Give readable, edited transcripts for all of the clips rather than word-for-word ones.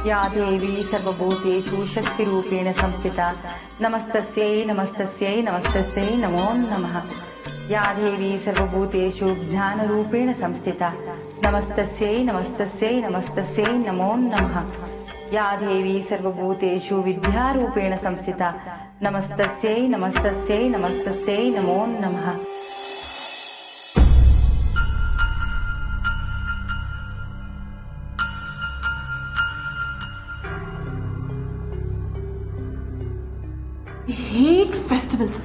या देवी सर्वभूतेषु शक्तिरूपेण संस्थिता नमस्तस्यै नमस्तस्यै नमस्तस्यै नमो नमः। या देवी सर्वभूतेषु ज्ञानरूपेण संस्थिता नमस्तस्यै नमस्तस्यै नमस्तस्यै नमो नमः। या देवी सर्वभूतेषु विद्यारूपेण संस्थिता नमस्तस्यै नमस्तस्यै नमस्तस्यै नमो नमः। Hate festivals.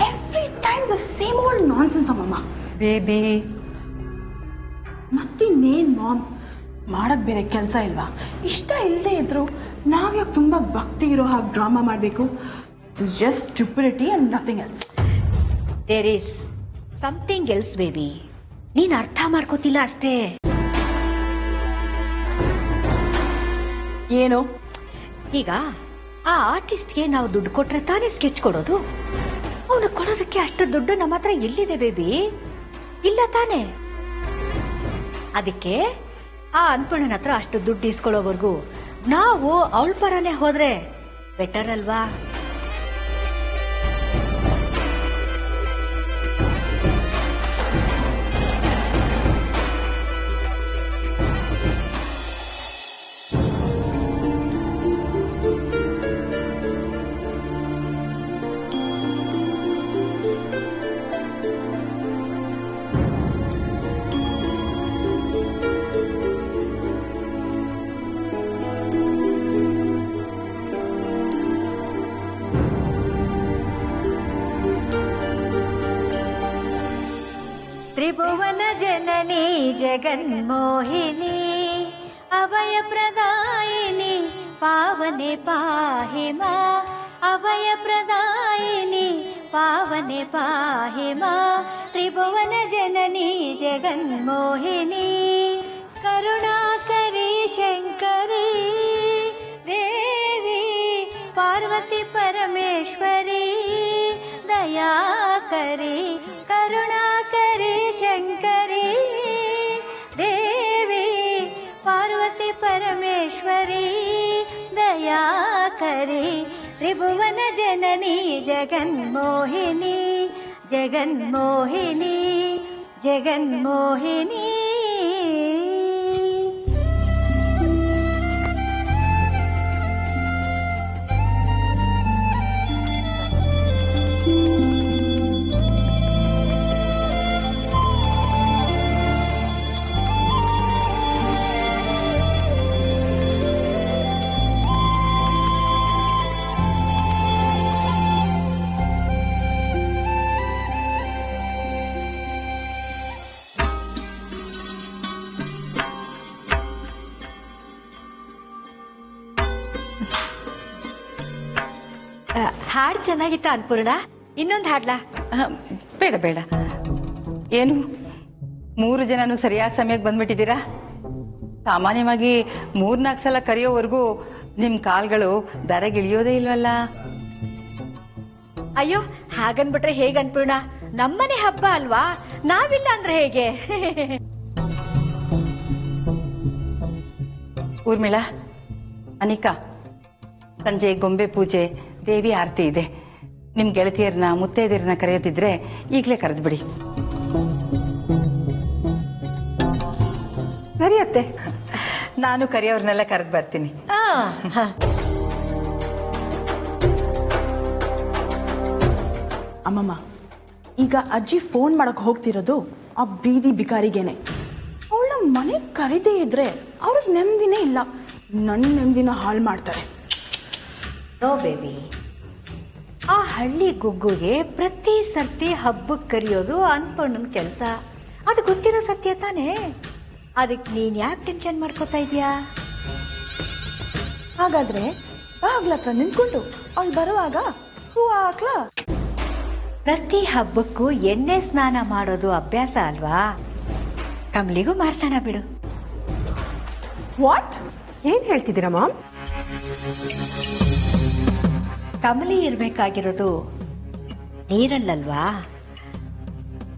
Every time the same old nonsense, Amma. Baby. ಮತ್ತಿನ್ನೇನು ಮಾಮ್ ಮಾಡಕ್ ಬೇರೆ ಕೆಲಸ ಇಲ್ವಾ? ಇಷ್ಟ ಇಲ್ಲದೆ ಇದ್ರು ನಾವ್ಯಾಕೆ ತುಂಬಾ ಭಕ್ತಿ ಇರೋ ಹಾಗೆ ಡ್ರಾಮಾ ಮಾಡಬೇಕು? It's just stupidity and nothing else. There is something else baby. ನೀನ್ ಅರ್ಥ ಮಾಡ್ಕೋತಿಲ್ಲ ಅಷ್ಟೇ. ಏನು? ಈಗ ಆ ಆರ್ಟಿಸ್ಟ್ಗೆ ನಾವು ದುಡ್ಡು ಕೊಟ್ರೆ ತಾನೇ ಸ್ಕೆಚ್ ಕೊಡೋದು. ಅವನು ಕೊಡೋದಕ್ಕೆ ಅಷ್ಟು ದುಡ್ಡು ನಮ್ಮ ಹತ್ರ ಎಲ್ಲಿದೆ ಬೇಬಿ? ಇಲ್ಲ ತಾನೇ. ಅದಕ್ಕೆ ಆ ಅನ್ಪೂರ್ಣನ ಹತ್ರ ಅಷ್ಟು ದುಡ್ಡು ಇಸ್ಕೊಳ್ಳೋವರೆಗೂ ನಾವು ಅವಳ ಪರನೇ ಹೋದ್ರೆ ಬೆಟರ್ ಅಲ್ವಾ? ತ್ರಿಭುವನ ಜನನಿ ಜಗನ್ಮೋಹಿನಿ ಅಭಯ ಪ್ರದಾಯಿನಿ ಪಾವನೆ ಪಾಹಿ ಮಾ. ಅಭಯ ಪ್ರದಾಯಿನಿ ಪಾವನೆ ಪಾಹಿ ಮಾ. ತ್ರಿಭುವನ ಜನನಿ ಜಗನ್ಮೋಹಿನಿ ಕರುಣಾಕರಿ ಶಂಕರಿ ದೇವಿ ಪಾರ್ವತಿ ಪರಮೇಶ್ವರಿ ದಯಾಕರಿ ಕರುಣಾಕರಿ ಶಂಕರಿ ದೇವಿ ಪಾರ್ವತಿ ಪರಮೇಶ್ವರಿ ದಯಾಕರಿ ತ್ರಿಭುವನ ಜನನಿ ಜಗನ್ಮೋಹಿನಿ ಜಗನ್ಮೋಹಿನಿ ಜಗನ್ಮೋಹಿನಿ. ಹಾಡು ಚೆನ್ನಾಗಿತ್ತ ಅನ್ಪೂರ್ಣ? ಇನ್ನೊಂದು ಹಾಡ್ಲಾ? ಬೇಡ ಬೇಡ. ಏನು 3 ಜನನು ಸರಿಯಾದ ಸಮಯಕ್ಕೆ ಬಂದ್ಬಿಟ್ಟಿದ್ದೀರಾ? ಸಾಮಾನ್ಯವಾಗಿ 3-4 ಸಲ ಕರೆಯೋವರೆಗೂ ನಿಮ್ ಕಾಲ್ಗಳು ದರಗಿಳಿಯೋದೇ ಇಲ್ವಲ್ಲ? ಅಯ್ಯೋ ಹಾಗನ್ಬಿಟ್ರೆ ಹೇಗೆ ಅನ್ಪೂರ್ಣ? ನಮ್ಮನೆ ಹಬ್ಬ ಅಲ್ವಾ, ನಾವಿಲ್ಲ ಅಂದ್ರೆ ಹೇಗೆ? ಊರ್ಮಿಳಾ, ಅನಿಕಾ, ಸಂಜೆ ಗೊಂಬೆ ಪೂಜೆ, ದೇವಿ ಆರತಿ ಇದೆ. ನಿಮ್ ಗೆಳತಿಯರನ್ನ ಮುತ್ತೈದೆಯರನ್ನ ಕರೆಯೋದಿದ್ರೆ ಈಗಲೇ ಕರೆದು ಬಿಡಿ. ಸರಿ ಅತ್ತೆ, ನಾನು ಕರೆಯೋರ್ನೆಲ್ಲ ಕರೆದು ಬರ್ತೀನಿ. ಅಮ್ಮಮ್ಮ, ಈಗ ಅಜ್ಜಿ ಫೋನ್ ಮಾಡಕ್ ಹೋಗ್ತಿರೋದು ಆ ಬೀದಿ ಬಿಕಾರಿಗೇನೆ. ಅವಳ ಮನೆ ಕರೀದೇ ಇದ್ರೆ ಅವ್ರಿಗೆ ನೆಮ್ಮದಿನೇ ಇಲ್ಲ. ನನ್ನ ನೆಮ್ಮದಿನ ಹಾಳು ಮಾಡ್ತಾರೆ. ನೋ ಬೇಬಿ, ಆ ಹಳ್ಳಿ ಗುಗ್ಗುಗೆ ಪ್ರತಿ ಸರ್ತಿ ಹಬ್ಬಕ್ಕೆ ಕರೆಯೋದು ಅನ್ಪಣ್ಣನ ಕೆಲಸ. ಅದು ಗೊತ್ತಿರೋ ಸತ್ಯ ತಾನೇ. ಅದಕ್ಕೆ ನೀನ್ ಯಾಕೆ ಟೆನ್ಷನ್ ಮಾಡ್ಕೋತಾ ಇದೀಯಾ? ಹಾಗಾದ್ರೆ ಬಾಗ್ಲ ಹತ್ರ ನಿಂತ್ಕೊಂಡು ಅವಳು ಬರುವಾಗ ಹೂವು ಹಾಕ್ಲಾ? ಪ್ರತಿ ಹಬ್ಬಕ್ಕೂ ಎಣ್ಣೆ ಸ್ನಾನ ಮಾಡೋದು ಅಭ್ಯಾಸ ಅಲ್ವಾ? ಕಮಲಿಗೂ ಮಾಡ್ಸೋಣ ಬಿಡು. ವಾಟ್? ಏನ್ ಹೇಳ್ತಿದ್ದೀರಾ ಮಾಮ್? ಕಮಲಿ ಇರ್ಬೇಕಾಗಿರೋದು ನೀರಲ್ಲಲ್ವಾ?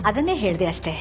ಅದನ್ನೇ ಹೇಳ್ದೆ ಅಷ್ಟೇ.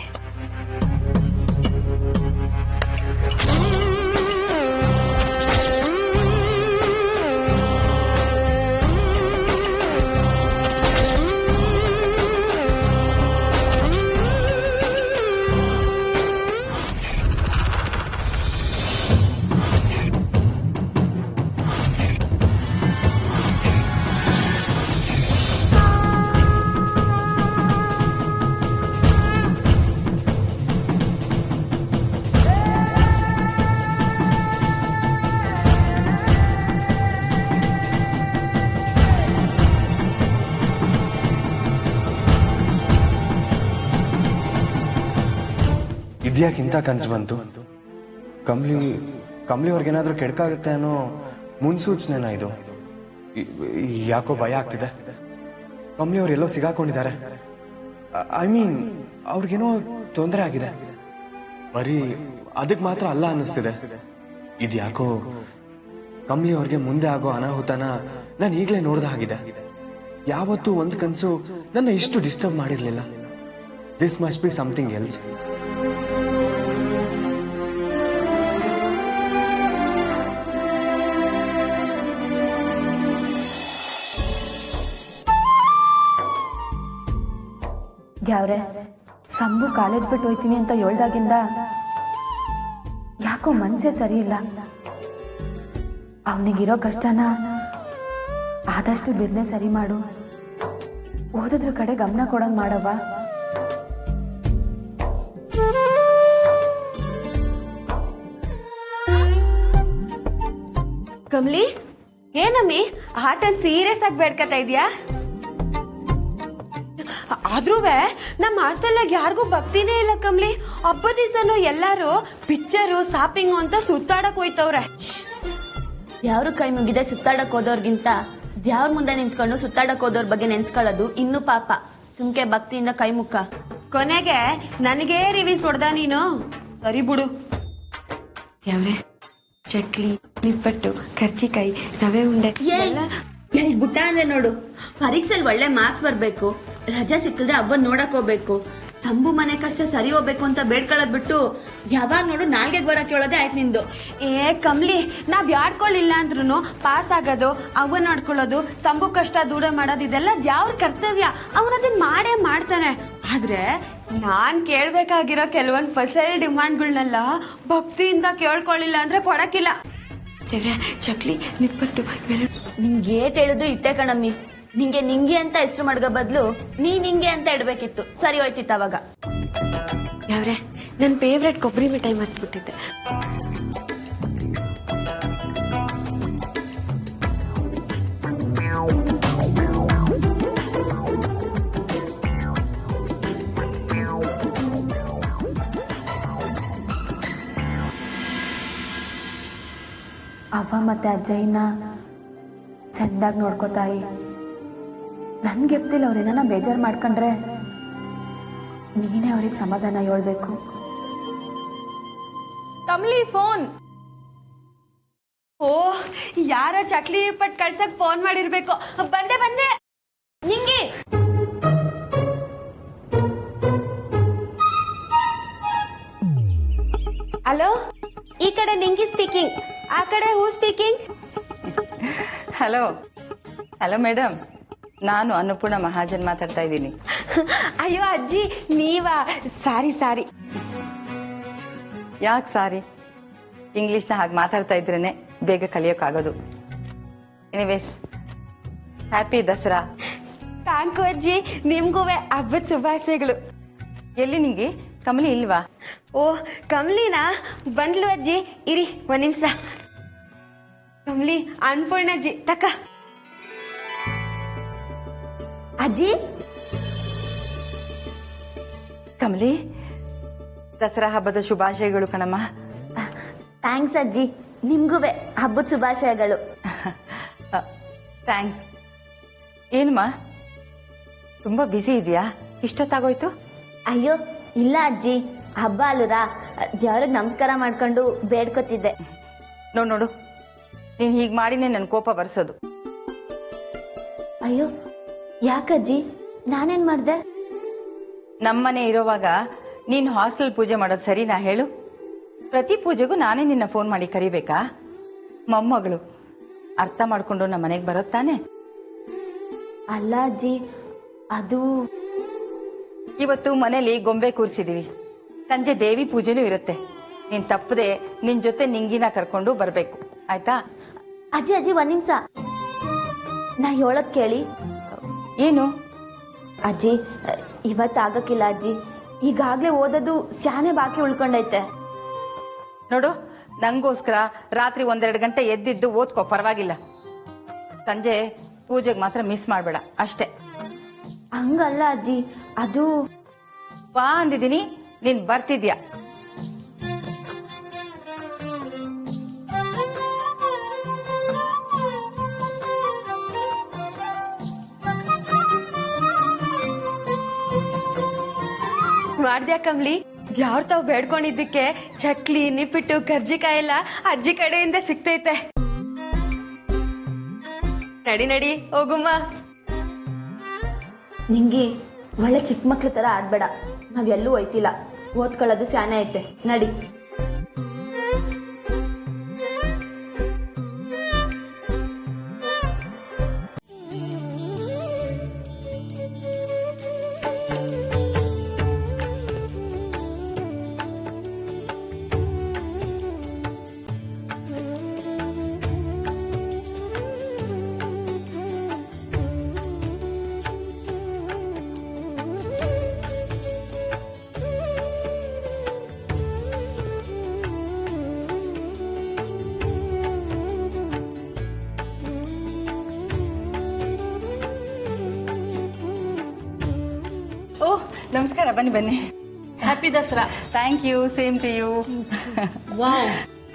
ಇದ್ಯಾಕಿಂತ ಕನ್ಸು ಬಂತು? ಕಮ್ಲಿ ಅವ್ರಿಗೇನಾದ್ರೂ ಕೆಡ್ಕಾಗುತ್ತೆ ಅನ್ನೋ ಮುನ್ಸೂಚನೆನಾ ಇದು? ಯಾಕೋ ಭಯ ಆಗ್ತಿದೆ. ಕಮ್ಲಿ ಅವ್ರು ಎಲ್ಲೋ ಸಿಗಾಕೊಂಡಿದ್ದಾರೆ. ಐ ಮೀನ್ ಅವ್ರಿಗೇನೋ ತೊಂದರೆ ಆಗಿದೆ. ಬರೀ ಅದಕ್ಕೆ ಮಾತ್ರ ಅಲ್ಲ ಅನ್ನಿಸ್ತಿದೆ. ಇದ್ಯಾಕೋ ಕಮ್ಲಿ ಅವ್ರಿಗೆ ಮುಂದೆ ಆಗೋ ಅನಾಹುತನ ನಾನು ಈಗಲೇ ನೋಡ್ದ ಹಾಗಿದೆ. ಯಾವತ್ತೂ ಒಂದು ಕನಸು ನನ್ನ ಇಷ್ಟು ಡಿಸ್ಟರ್ಬ್ ಮಾಡಿರ್ಲಿಲ್ಲ. This must be something else. ಯಾವ್ರೆ ಸಂಬು ಕಾಲೇಜ್ ಬಿಟ್ಟು ಹೋಯ್ತೀನಿ ಅಂತ ಹೇಳ್ದಾಗಿಂದ ಯಾಕೋ ಮನ್ಸೇ ಸರಿ ಇಲ್ಲ. ಅವನಿಗಿರೋ ಕಷ್ಟನ ಆದಷ್ಟು ಬಿರ್ನೆ ಸರಿ ಮಾಡು. ಓದೋದ್ರ ಕಡೆ ಗಮನ ಕೊಡಂಗ್ ಮಾಡವ್ವ. ಕಮ್ಲಿ, ಏನಮ್ಮಿ ಆಟನ್ ಸೀರಿಯಸ್ ಆಗಿ ಬೇಡ್ಕತಾ ಇದೀಯಾ? ಆದ್ರೂ ನಮ್ಮ ಹಾಸ್ಟೆಲ್ನಾಗ ಯಾರಿಗೂ ಭಕ್ತಿನೇ ಇಲ್ಲ ಕಮ್ಲಿ. ಹಬ್ಬದ ದಿವಸನು ಎಲ್ಲಾರು ಪಿಕ್ಚರು ಶಾಪಿಂಗು ಅಂತ ಸುತ್ತಾಡಕ್ ಹೋಯ್ತವ್ರೆ. ಯಾರು ಕೈ ಮುಗಿದೆ ಸುತ್ತಾಡಕ್ ಹೋದವ್ರಿಗಿಂತ ದ್ಯಾವ್ರ ಮುಂದೆ ನಿಂತ್ಕೊಂಡು ಸುತ್ತಾಡಕ್ ಹೋದವ್ರ ಬಗ್ಗೆ ನೆನ್ಸ್ಕೊಳ್ಳೋದು ಇನ್ನೂ ಪಾಪ. ಸುಮ್ಕೆ ಭಕ್ತಿಯಿಂದ ಕೈ ಮುಕ್ಕ. ಕೊನೆಗೆ ನನಗೇ ರಿವೀಸ್ ಹೊಡ್ದ ನೀನು. ಸರಿ ಬಿಡು. ಯಾವ್ರೆ ಚಕ್ಲಿ, ನಿಪ್ಪಟ್ಟು, ಕರ್ಚಿಕಾಯಿ, ರವೆ ಉಂಡೆ ಬುಟ್ಟ ಅಂದ್ರೆ ನೋಡು. ಪರೀಕ್ಷೆಲ್ ಒಳ್ಳೆ ಮಾರ್ಕ್ಸ್ ಬರ್ಬೇಕು, ರಜಾ ಸಿಕ್ಕಿದ್ರೆ ಅವನ್ ನೋಡಕ್ ಹೋಗ್ಬೇಕು, ಸಂಬು ಮನೆ ಕಷ್ಟ ಸರಿ ಹೋಗ್ಬೇಕು ಅಂತ ಬೇಡ್ಕೊಳ್ಳೋದ್ ಬಿಟ್ಟು ಯಾವಾಗ ನೋಡು ನಾಲ್ಗೆ ಬರಕ್ ಹೇಳೋದೇ ಆಯ್ತು ನಿಂದು. ಕಮ್ಲಿ, ನಾವ್ ಬ್ಯಾಡ್ಕೊಳ್ಳಿಲ್ಲ ಅಂದ್ರೂ ಪಾಸ್ ಆಗೋದು, ಅವ್ವ ನೋಡ್ಕೊಳ್ಳೋದು, ಸಂಬು ಕಷ್ಟ ದೂರ ಮಾಡೋದು ಇದೆಲ್ಲ ಯಾವ್ರ ಕರ್ತವ್ಯ. ಅವನದನ್ನ ಮಾಡೇ ಮಾಡ್ತಾನೆ. ಆದ್ರೆ ನಾನ್ ಕೇಳ್ಬೇಕಾಗಿರೋ ಕೆಲವೊಂದು ಫಸಲ್ ಡಿಮಾಂಡ್ಗಳನ್ನೆಲ್ಲ ಭಕ್ತಿಯಿಂದ ಕೇಳ್ಕೊಳ್ಳಿಲ್ಲ ಅಂದ್ರೆ ಕೊಡಕ್ಕಿಲ್ಲ. ಚಕ್ಲಿ, ನಿಪ್ಪಟ್ಟು, ನಿಂಗೆ ಏಟ್ ಹೇಳಿದ್ರು ಇಟ್ಟೆ ಕಣಮ್ಮಿ. ನಿಂಗೆ ಅಂತ ಹೆಸರು ಮಾಡ್ಗೋ ಬದ್ಲು ನೀ ನಿಂಗೆ ಅಂತ ಇಡ್ಬೇಕಿತ್ತು, ಸರಿ ಹೋಯ್ತಿತ್ತು ಅವಾಗ. ಯಾವ್ರೆ ನನ್ ಫೇವ್ರೆಟ್ ಕೊಬ್ಬರಿ ಮಿಠಾಯಿ ಮರ್ತ್ಬಿಟ್ಟಿದ್ದೆ. ಅವ್ವ ಮತ್ತೆ ಅಜ್ಜಯ್ಯನ ಚಂದಾಗಿ ನೋಡ್ಕೋತಾಯಿ. ನನ್ಗೆ ಎಪ್ತಿಲ್ಲ ಅವ್ರೇನ ಬೇಜಾರು ಮಾಡ್ಕೊಂಡ್ರೆ ನೀನೇ ಅವ್ರಿಗೆ ಸಮಾಧಾನ ಹೇಳ್ಬೇಕು. ಕಮ್ಲಿ ಫೋನ್. ಓ, ಯಾರ ಚಕ್ಲಿ ಪಟ್ ಕಳ್ಸಕ್ ಫೋನ್ ಮಾಡಿರ್ಬೇಕು. ಬಂದೆ ನಿಂಗೆ. ಹಲೋ, ಈ ಕಡೆ ನಿಂಗಿ ಸ್ಪೀಕಿಂಗ್, ಆ ಕಡೆ ಹೂ ಸ್ಪೀಕಿಂಗ್? ಹಲೋ ಮೇಡಮ್, ನಾನು ಅನ್ನಪೂರ್ಣ ಮಹಾಜನ್ ಮಾತಾಡ್ತಾ ಇದ್ದೀನಿ. ಅಯ್ಯೋ ಅಜ್ಜಿ, ನೀವಾ? ಸಾರಿ. ಯಾಕೆ ಸಾರಿ? ಇಂಗ್ಲಿಷ್ನ ಹಾಗೆ ಮಾತಾಡ್ತಾ ಇದ್ರೇನೆ ಬೇಗ ಕಲಿಯೋಕ್ಕಾಗೋದು. Anyways, happy Dasara. Thank you ಅಜ್ಜಿ, ನಿಮ್ಗೂ ಹಬ್ಬದ ಶುಭಾಶಯಗಳು. ಎಲ್ಲಿ ನಿಂಗೆ ಕಮಲಿ ಇಲ್ವಾ? ಓ, ಕಮ್ಲಿನಾ? ಬಂದ್ಲು ಅಜ್ಜಿ, ಇರಿ ಒಂದ್ ನಿಮಿಷ. ಕಮ್ಲಿ, ಅನ್ಪೂರ್ಣಜ್ಜಿ ತಕ್ಕ. ಅಜ್ಜಿ, ಕಮಲಿ, ದಸರಾ ಹಬ್ಬದ ಶುಭಾಶಯಗಳು ಕಣಮ್ಮ. ಥ್ಯಾಂಕ್ಸ್ ಅಜ್ಜಿ, ನಿಮ್ಗೂ ಹಬ್ಬದ ಶುಭಾಶಯಗಳು. ಥ್ಯಾಂಕ್ಸ್. ಏನಮ್ಮ ತುಂಬಾ ಬ್ಯುಸಿ ಇದೆಯಾ? ಇಷ್ಟೊತ್ತಾಗೋಯ್ತು? ಅಯ್ಯೋ ಇಲ್ಲ ಅಜ್ಜಿ, ಹಬ್ಬ ಅಲ್ಲುರಾ, ದೇವ್ರಿಗೆ ನಮಸ್ಕಾರ ಮಾಡ್ಕೊಂಡು ಬೇಡ್ಕೊತಿದ್ದೆ. ನೋಡು, ನೀನ್ ಹೀಗ್ ಮಾಡಿನೇ ನನ್ ಕೋಪ ಬರ್ಸೋದು. ಅಯ್ಯೋ ಯಾಕಜ್ಜಿ, ನಾನೇನ್ ಮಾಡ್ದೆ? ನಮ್ಮನೆ ಇರೋವಾಗ ನೀನ್ ಹಾಸ್ಟೆಲ್ ಪೂಜೆ ಮಾಡೋದು ಸರಿನಾ ಹೇಳು? ಪ್ರತಿ ಪೂಜೆಗೂ ನಾನೇ ನಿನ್ನ ಫೋನ್ ಮಾಡಿ ಕರಿಬೇಕಾ? ಮೊಮ್ಮಗಳು ಅರ್ಥ ಮಾಡ್ಕೊಂಡು ನಮ್ಮ ಮನೆಗೆ ಬರೋತ್ತಾನೆ. ಅಲ್ಲ ಅಜ್ಜಿ, ಅದು ಇವತ್ತು ಮನೇಲಿ ಗೊಂಬೆ ಕೂರಿಸಿದೀವಿ. ಸಂಜೆ ದೇವಿ ಪೂಜೆನೂ ಇರುತ್ತೆ. ನೀನ್ ತಪ್ಪದೆ ನಿನ್ ಜೊತೆ ನಿಂಗಿನ ಕರ್ಕೊಂಡು ಬರ್ಬೇಕು, ಆಯ್ತಾ? ಅಜ್ಜಿ ಒಂದ್ ನಿಮಿಷ, ನಾ ಹೇಳೋದ್ ಕೇಳಿ. ಏನು ಅಜ್ಜಿ, ಇವತ್ತಾಗಕ್ಕಿಲ್ಲ ಅಜ್ಜಿ, ಈಗಾಗ್ಲೇ ಓದೋದು ಸ್ಯಾನೆ ಬಾಕಿ ಉಳ್ಕೊಂಡೈತೆ. ನೋಡು, ನಂಗೋಸ್ಕರ ರಾತ್ರಿ 1-2 ಗಂಟೆ ಎದ್ದಿದ್ದು ಓದ್ಕೋ, ಪರವಾಗಿಲ್ಲ. ಸಂಜೆ ಪೂಜೆಗೆ ಮಾತ್ರ ಮಿಸ್ ಮಾಡ್ಬೇಡ ಅಷ್ಟೇ. ಹಂಗಲ್ಲ ಅಜ್ಜಿ, ಅದು ಬಾ ಅಂದಿದ್ದೀನಿ, ನೀನ್ ಬರ್ತಿದ್ಯಾ. ಮಾಡ್ದ್ಯಾ ಕಮ್ಲಿ? ಯಾರ್ ತಾವ್ ಬೇಡ್ಕೊಂಡಿದ್ದಕ್ಕೆ ಚಕ್ಲಿ ನಿಪ್ಪಿಟ್ಟು ಕರ್ಜಿಕಾಯಿ ಎಲ್ಲ ಅಜ್ಜಿ ಕಡೆಯಿಂದ ಸಿಗ್ತೈತೆ. ನಡಿ ನಡಿ ಹೋಗುಮ್ಮ. ನಿಂಗೆ ಒಳ್ಳೆ ಚಿಕ್ಕ ಮಕ್ಳ ತರ ಆಡ್ಬೇಡ, ನಾವ್ ಎಲ್ಲೂ ಹೋಯ್ತಿಲ್ಲ, ಓದ್ಕೊಳ್ಳೋದು ಸ್ಯಾನೆ ಐತೆ, ನಡಿ. ಓಹ್ ನಮಸ್ಕಾರ, ಬನ್ನಿ ಬನ್ನಿ. Happy Dasara. Thank you, same to you. Wow,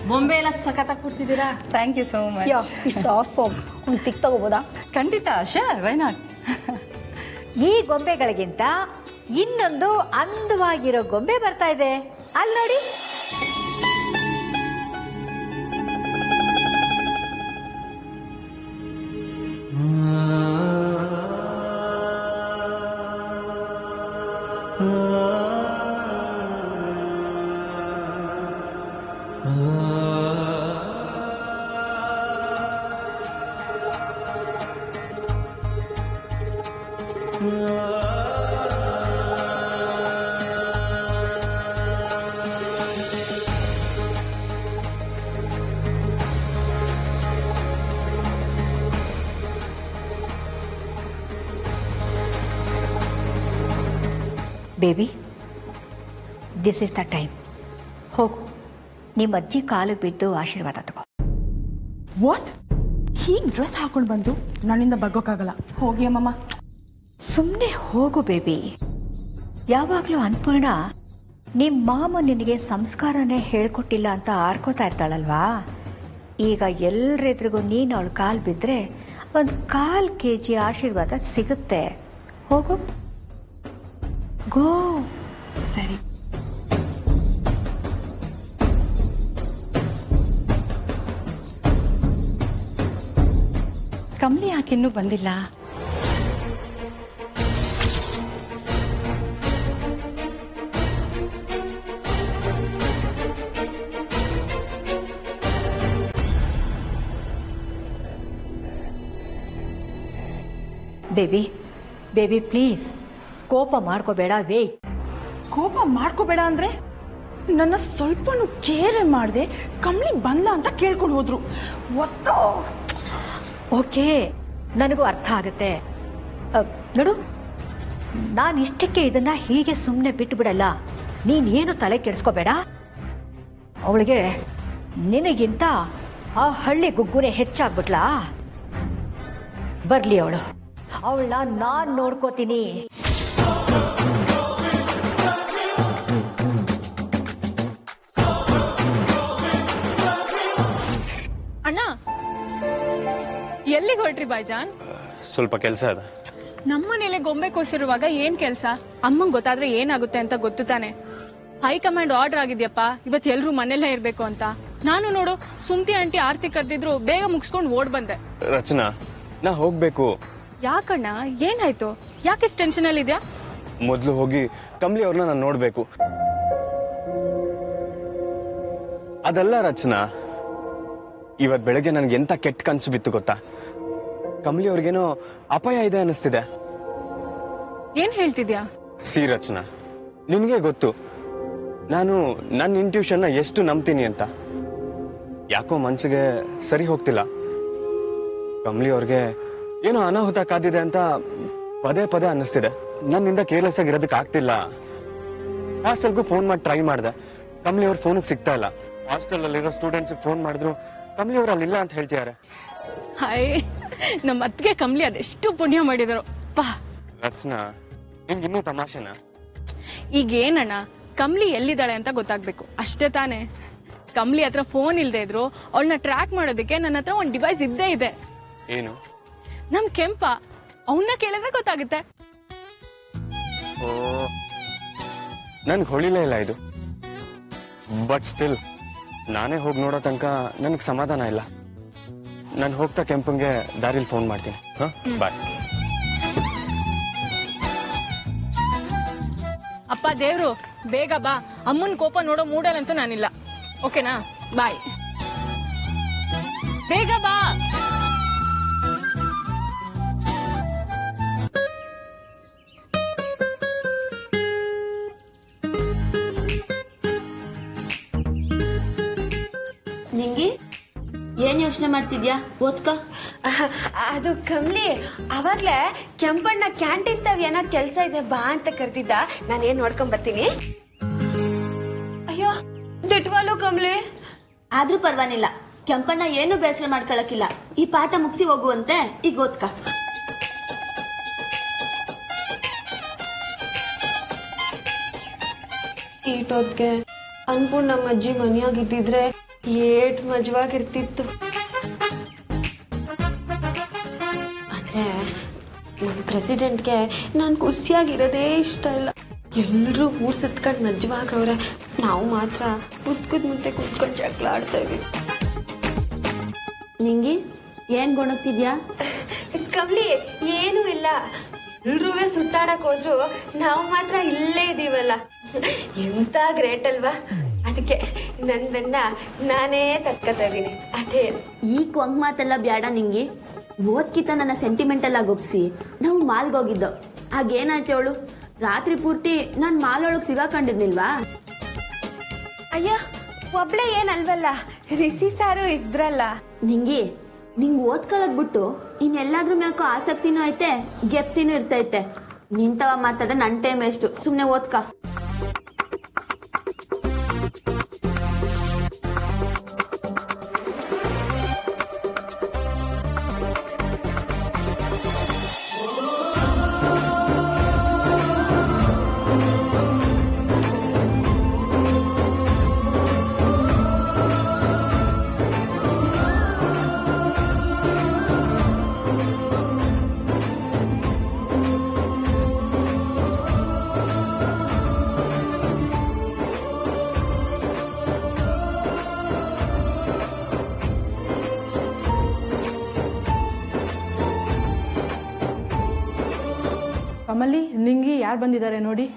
ಬೊಂಬೆ ಎಲ್ಲ ಸಖತ್ತಾಗಿ ಕೂರಿಸಿದ್ದೀರಾ. Thank you so much. It's awesome. ಒಂದು ಪಿಕ್ ತಗೋಬೋದಾ? ಖಂಡಿತ, ಶೋರ್, ವೈ ನಾಟ್. ಈ ಗೊಂಬೆಗಳಿಗಿಂತ ಇನ್ನೊಂದು ಅಂದವಾಗಿರೋ ಗೊಂಬೆ ಬರ್ತಾ ಇದೆ, ಅಲ್ಲಿ ನೋಡಿ. Baby, this is the time. ಹೋಗು, ನಿಮ್ಮ ಅಜ್ಜಿ ಕಾಲಿಗೆ ಬಿದ್ದು ಆಶೀರ್ವಾದ ತಗೋ. ವಾಟ್? ಹೀಗೆ ಡ್ರೆಸ್ ಹಾಕೊಂಡು ಬಂದು ನನ್ನಿಂದ ಬಗ್ಗೋಕ್ಕಾಗಲ್ಲ. ಹೋಗಿ ಅಮ್ಮಮ್ಮ. ಸುಮ್ಮನೆ ಹೋಗು ಬೇಬಿ. ಯಾವಾಗಲೂ ಅನ್ಪೂರ್ಣ ನಿಮ್ಮ ಮಾಮ ನಿನಗೆ ಸಂಸ್ಕಾರನೇ ಹೇಳ್ಕೊಟ್ಟಿಲ್ಲ ಅಂತ ಆಡ್ಕೋತಾ ಇರ್ತಾಳಲ್ವಾ? ಈಗ ಎಲ್ಲರೆದ್ರಿಗೂ ನೀನು ಅವಳು ಕಾಲು ಬಿದ್ದರೆ ಒಂದು 1/4 kg ಆಶೀರ್ವಾದ ಸಿಗುತ್ತೆ. ಹೋಗು, ಗೋ. ಸರಿ. ಕಮ್ಲಿ ಯಾಕಿನ್ನೂ ಬಂದಿಲ್ಲ? ಬೇಬಿ, ಬೇಬಿ ಪ್ಲೀಸ್, ಕೋಪ ಮಾಡ್ಕೋಬೇಡ. ವೇಟ್. ಕೋಪ ಮಾಡ್ಕೋಬೇಡ ಅಂದ್ರೆ ನನ್ನ ಸ್ವಲ್ಪನೂ ಕೇರೆ ಮಾಡದೆ ಕಮ್ಲಿ ಬಂದ ಅಂತ ಕೇಳ್ಕೊಂಡು ಹೋದ್ರು. ಒತ್ತೋ. ಓಕೆ, ನನಗೂ ಅರ್ಥ ಆಗುತ್ತೆ. ನೋಡು, ನಾನು ಇಷ್ಟಕ್ಕೆ ಇದನ್ನ ಹೀಗೆ ಸುಮ್ಮನೆ ಬಿಟ್ಟು ಬಿಡಲ್ಲ. ನೀನೇನು ತಲೆ ಕೆಡಿಸ್ಕೋಬೇಡ. ಅವಳಿಗೆ ನಿನಗಿಂತ ಆ ಹಳ್ಳಿ ಗುಗ್ಗುನೆ ಹೆಚ್ಚಾಗ್ಬಿಟ್ಲಾ? ಬರ್ಲಿ ಅವಳು, ಅವಳನ್ನ ನಾನು ನೋಡ್ಕೋತೀನಿ. ಅಣ್ಣ, ಎಲ್ಲಿಗೆ ಹೊರಟ್ರಿ ಬಾಯ್ಜಾನ್? ಸ್ವಲ್ಪ ಕೆಲಸ ಇದೆ. ನಮ್ಮನೇಲೆ ಗೊಂಬೆ ಕೂಸಿರುವಾಗ ಏನ್ ಕೆಲ್ಸ? ಅಮ್ಮಂಗ್ ಗೊತ್ತಾದ್ರೆ ಏನಾಗುತ್ತೆ ಅಂತ ಗೊತ್ತು ತಾನೆ. ಹೈಕಮಾಂಡ್ ಆರ್ಡರ್ ಆಗಿದ್ಯಪ್ಪ, ಇವತ್ತು ಎಲ್ರು ಮನೆಯಲ್ಲೇ ಇರ್ಬೇಕು ಅಂತ. ನಾನು ನೋಡು, ಸುಮ್ತಿ ಆಂಟಿ ಆರ್ತಿ ಕರೆದಿದ್ರು, ಬೇಗ ಮುಗಿಸ್ಕೊಂಡು ಓಡ್ ಬಂದೆ. ರಚನಾ, ನಾ ಹೋಗ್ಬೇಕು. ಯಾಕಣ್ಣ, ಏನಾಯ್ತು? ಯಾಕಿಸ್ ಟೆನ್ಷನ್ ಅಲ್ಲಿ ಇದ್ಯಾ? ಮೊದ್ಲು ಹೋಗಿ ಕಮ್ಲಿ ಅವ್ರನ್ನ ನಾನು ನೋಡ್ಬೇಕು. ಅದಲ್ಲ ರಚನಾ, ಇವತ್ ಬೆಳಗ್ಗೆ ನನ್ಗೆ ಎಂತ ಕೆಟ್ಟ ಕನ್ಸು ಬಿತ್ತು ಗೊತ್ತಾ? ಕಮ್ಲಿ ಅವ್ರಿಗೇನೋ ಅಪಾಯ ಇದೆ ಅನಿಸ್ತಿದೆ. ಏನ್ ಹೇಳ್ತಿದ್ಯಾ? ಸಿ ರಚನಾ, ನಿನಗೆ ಗೊತ್ತು ನಾನು ನನ್ನ ಇಂಟ್ಯೂಷನ್ನ ಎಷ್ಟು ನಂಬ್ತೀನಿ ಅಂತ. ಯಾಕೋ ಮನ್ಸಿಗೆ ಸರಿ ಹೋಗ್ತಿಲ್ಲ. ಕಮ್ಲಿ ಅವ್ರಿಗೆ ಏನೋ ಅನಾಹುತ ಕಾದಿದೆ ಅಂತ ಪದೇ ಪದೇ ಅನ್ನಿಸ್ತಿದೆ. ನನ್ನಿಂದ ಕೇರ್ಲೆಸ್ ಆಗಿರೋದಕ್ಕೆ ಆಗ್ತಿಲ್ಲ. ಹಾಸ್ಟೆಲ್ಗೂ ಫೋನ್ ಮಾಡಿ ಟ್ರೈ ಮಾಡಿದೆ, ಕಮ್ಲಿ ಅವ್ರ ಫೋನಿಗೆ ಸಿಗ್ತಾ ಇಲ್ಲ. ಹಾಸ್ಟೆಲ್ ಅಲ್ಲಿರೋ ಸ್ಟೂಡೆಂಟ್ಸ್ ಫೋನ್ ಮಾಡಿದ್ರು ಕಮ್ಲಿ ಅವ್ರು ಅಲ್ಲಿಲ್ಲ ಅಂತ ಹೇಳ್ತಿದ್ದಾರೆ. ಹಾಯ್, ನಮ್ಮ ಅತ್ತಿಗೆ ಕಮ್ಲಿ ಅದೆಷ್ಟು ಪುಣ್ಯ ಮಾಡಿದರು ಪಾ. ರಚನಾ, ನಿಮ್ಗೆ ಇನ್ನೂ ತಮಾಷೆನಾ? ಈಗ ಏನಣ್ಣ, ಕಮ್ಲಿ ಎಲ್ಲಿದ್ದಾಳೆ ಅಂತ ಗೊತ್ತಾಗ್ಬೇಕು ಅಷ್ಟೇ ತಾನೆ. ಕಮ್ಲಿ ಹತ್ರ ಫೋನ್ ಇಲ್ದೇ ಇದ್ರು ಅವಳನ್ನ ಟ್ರ್ಯಾಕ್ ಮಾಡೋದಕ್ಕೆ ನನ್ನ ಹತ್ರ ಒಂದು ಡಿವೈಸ್ ಇದ್ದೇ ಇದೆ. ಏನು? ನಮ್ ಕೆಂಪ, ಅವನ್ನ ಕೇಳಿದ್ರೆ ಗೊತ್ತಾಗುತ್ತೆ. ಓ, ನನ್ಗೆ ಹೊಳಿಲೇ ಇಲ್ಲ ಇದು. ಬಟ್ ಸ್ಟಿಲ್ ನಾನೇ ಹೋಗಿ ನೋಡೋ ತನಕ ನನಗೆ ಸಮಾಧಾನ ಇಲ್ಲ. ನಾನು ಹೋಗ್ತಾ ಕೆಂಪಂಗೆ ದಾರಿಲಿ ಫೋನ್ ಮಾಡ್ತೀನಿ. ಹಾ, ಬಾಯ್. ಅಪ್ಪ ದೇವ್ರು, ಬೇಗ ಬಾ. ಅಮ್ಮನ್ ಕೋಪ ನೋಡೋ ಮೂಡಲ್ಲಂತೂ ನಾನಿಲ್ಲ. ಓಕೆನಾ? ಬಾಯ್. ಬೇಗ ಬಾ. ನಿಂಗಿ ಏನ್ ಯೋಚನೆ ಮಾಡ್ತಿದ್ಯಾ? ಓದ್ಕ. ಅದು ಕಮ್ಲಿ ಅವಾಗ್ಲೇ ಕೆಂಪಣ್ಣ ಕ್ಯಾಂಟೀನ್ ತಾವ್ ಏನೋ ಕೆಲ್ಸ ಇದೆ ಬಾ ಅಂತ ಕರ್ತಿದ್ದ. ನಾನೇನ್ ನೋಡ್ಕೊಂಡ್ ಬರ್ತೀನಿ. ಅಯ್ಯೋ ದಿಟ್ವಾಲು ಕಮ್ಲಿ. ಆದ್ರೂ ಪರ್ವಾನಿಲ್ಲ, ಕೆಂಪಣ್ಣ ಏನು ಬೇಸರ ಮಾಡ್ಕೊಳಕಿಲ್ಲ. ಈ ಪಾಠ ಮುಗಿಸಿ ಹೋಗುವಂತೆ, ಈಗ ಓದ್ಕ. ಈಟೋದ್ಗೆ ಅನ್ಪೂರ್ಣ ನಮ್ಮ ಅಜ್ಜಿ ಮನೆಯಾಗಿದ್ದಿದ್ರೆ ಏಟ್ ಮಜವಾಗಿರ್ತಿತ್ತು. ಆದ್ರೆ ನಮ್ಮ ಪ್ರೆಸಿಡೆಂಟ್ಗೆ ನಾನು ಖುಷಿಯಾಗಿರೋದೇ ಇಷ್ಟ ಇಲ್ಲ. ಎಲ್ರೂ ಊರ್ ಸುತ್ಕೊಂಡ್ ಮಜ್ವಾಗವ್ರೆ, ನಾವು ಮಾತ್ರ ಪುಸ್ತಕದ ಮುಂದೆ ಕುತ್ಕೊಂಡು ಜಗಳ ಆಡ್ತಾ ಇದೀವಿ. ನಿಂಗಿ ಏನ್ ಗೊಣಗ್ತಿದ್ಯಾ? ಕಮ್ಲಿ ಏನೂ ಇಲ್ಲ. ಎಲ್ರೂ ಸುತ್ತಾಡಕ್ ಹೋದ್ರು ನಾವು ಮಾತ್ರ ಇಲ್ಲೇ ಇದೀವಲ್ಲ, ಎಂತ ಗ್ರೇಟ್ ಅಲ್ವಾ? ಅದಕ್ಕೆ ನನ್ ಬೆನ್ನ ನಾನೇ ತಕ್ಕತಾ ಇದೀನಿ. ಅದೇ ಈ ಕೊಂಗ್ ಮಾತೆಲ್ಲ ಬ್ಯಾಡ ನಿಂಗಿ. ಓದ್ಕಿತ ನನ್ನ ಸೆಂಟಿಮೆಂಟಲ್ ಆಗಿ ಒಪ್ಸಿ ನಾವು ಮಾಲ್ಗೋಗಿದ್ದೋ. ಆಗೇನಾಯ್ತು ಅವಳು? ರಾತ್ರಿ ಪೂರ್ತಿ ನಾನ್ ಮಾಲೊಳಗ್ ಸಿಗಾಕೊಂಡಿರ್ನಿಲ್ವಾ? ಅಯ್ಯ ಒಬ್ಳೆ ಏನಲ್ವಲ್ಲ, ರಿಸಿ ಸಾರು ಇದ್ರಲ್ಲ. ನಿಂಗಿ ನಿಂಗ್ ಓದ್ಕೊಳದ್ ಬಿಟ್ಟು ಇನ್ನೆಲ್ಲಾದ್ರೂ ಮ್ಯಾಕೋ ಆಸಕ್ತಿನೂ ಐತೆ, ಗೆಪ್ತಿನೂ ಇರ್ತೈತೆ. ನಿಂತವ ಮಾತಾಡ ನನ್ ಟೈಮ್ ಎಷ್ಟು, ಸುಮ್ನೆ ಓದ್ಕ. ಕಮಲಿ, ನಿಂಗಿ ಯಾರು ಬಂದಿದ್ದಾರೆ ನೋಡಿ.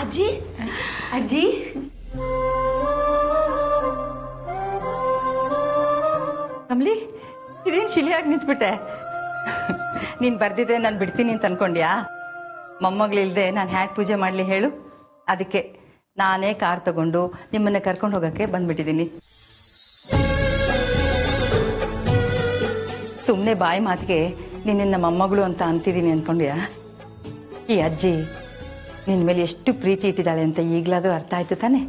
ಅಜ್ಜಿ ಅಜ್ಜಿ ಕಮಲಿ, ಇದೇನು ಶಿಲೆಯಾಗಿ ನಿಂತ್ಬಿಟ್ಟೆ? ನೀನು ಬರ್ದಿದ್ರೆ ನಾನು ಬಿಡ್ತೀನಿ ಅಂತ ಅನ್ಕೊಂಡ್ಯಾ? ಮೊಮ್ಮಗಳಿಲ್ದೆ ನಾನು ಹ್ಯಾಕ್ ಪೂಜೆ ಮಾಡಲಿ ಹೇಳು? ಅದಕ್ಕೆ ನಾನೇ ಕಾರ್ ತಗೊಂಡು ನಿಮ್ಮನ್ನ ಕರ್ಕೊಂಡು ಹೋಗೋಕ್ಕೆ ಬಂದ್ಬಿಟ್ಟಿದ್ದೀನಿ. ಸುಮ್ಮನೆ ಬಾಯಿ ಮಾತಿಗೆ ನಿನ್ನ ಮೊಮ್ಮಗಳು ಅಂತ ಅಂತಿದ್ದೀನಿ ಅನ್ಕೊಂಡ್ಯಾ? ಈ ಅಜ್ಜಿ ನಿನ್ನ ಮೇಲೆ ಎಷ್ಟು ಪ್ರೀತಿ ಇಟ್ಟಿದ್ದಾಳೆ ಅಂತ ಈಗಲಾದರೂ ಅರ್ಥ ಆಯ್ತು ತಾನೆ?